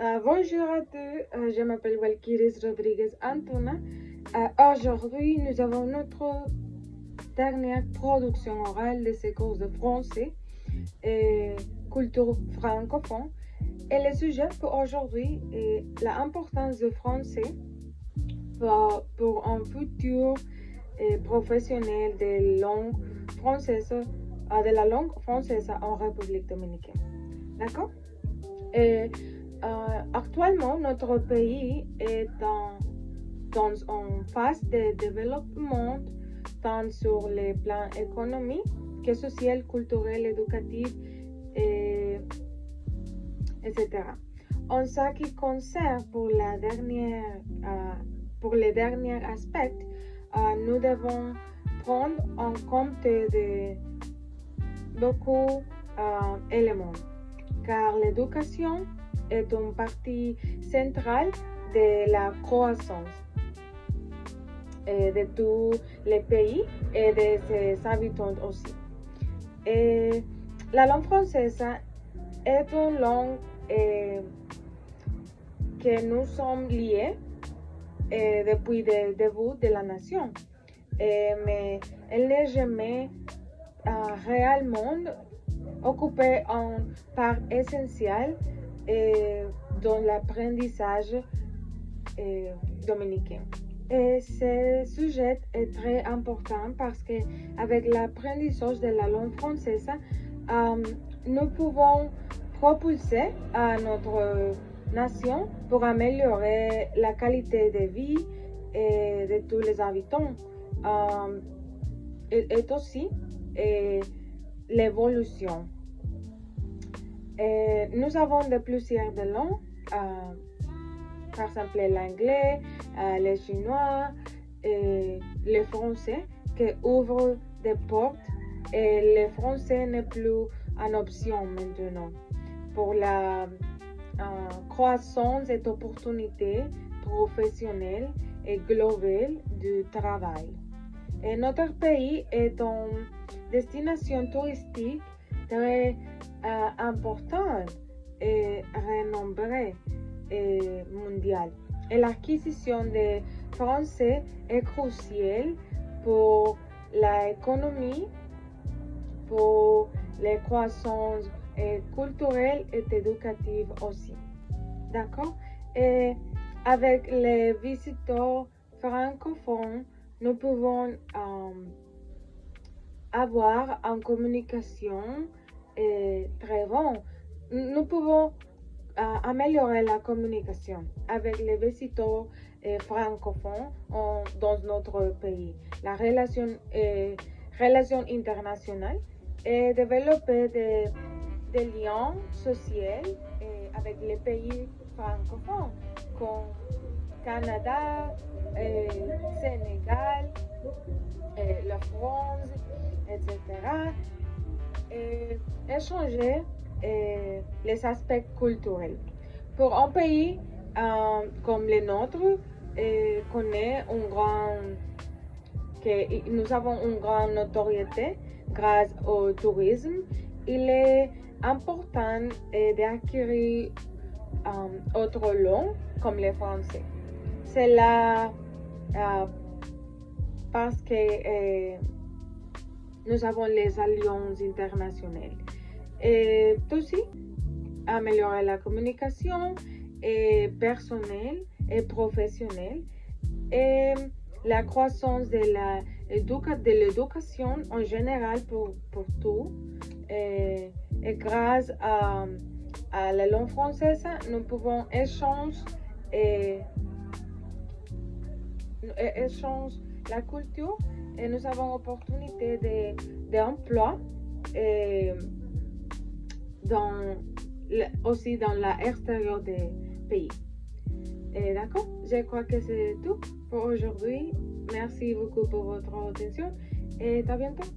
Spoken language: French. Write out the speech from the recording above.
Bonjour à tous, je m'appelle Valkyries Rodriguez Antuna. Aujourd'hui, nous avons notre dernière production orale de ces cours de français et culture francophone. Et le sujet pour aujourd'hui est l'importance du français pour un futur professionnel de la langue française en République dominicaine. D'accord? Actuellement, notre pays est dans une phase de développement tant sur les plans économiques que social, culturel, éducatif, etc. En ce qui concerne pour les derniers aspects, nous devons prendre en compte de beaucoup d'éléments, car l'éducation est une partie centrale de la croissance de tous les pays et de ses habitants aussi. Et la langue française est une langue que nous sommes liés depuis le début de la nation, mais elle n'est jamais réellement occupée en part essentielle dans l'apprentissage dominicain. Et ce sujet est très important parce qu'avec l'apprentissage de la langue française, nous pouvons propulser à notre nation pour améliorer la qualité de vie de tous les habitants et aussi l'évolution. Nous avons plusieurs langues, par exemple l'anglais, le chinois et le français qui ouvrent des portes, et le français n'est plus une option maintenant pour la croissance et opportunités professionnelles et globales du travail. Et notre pays est une destination touristique très importante et renommée mondiale. Et l'acquisition de français est cruciale pour l'économie, pour la croissance culturelle et éducative aussi. D'accord? Et avec les visiteurs francophones, nous pouvons avoir une communication très bonne. Nous pouvons améliorer la communication avec les visiteurs francophones dans notre pays. La relation internationale et développer des liens sociaux avec les pays francophones comme Canada, Sénégal, la France, etc. Et échanger les aspects culturels. Pour un pays comme le nôtre, nous avons une grande notoriété grâce au tourisme, il est important d'acquérir autre langue comme le français. C'est là parce que nous avons les alliances internationales. Et aussi, améliorer la communication personnelle et professionnelle et la croissance de l'éducation en général pour tout. Et grâce à la langue française, nous pouvons échanger la culture et nous avons opportunité d'emploi aussi dans l'extérieur des pays. D'accord? Je crois que c'est tout pour aujourd'hui. Merci beaucoup pour votre attention et à bientôt.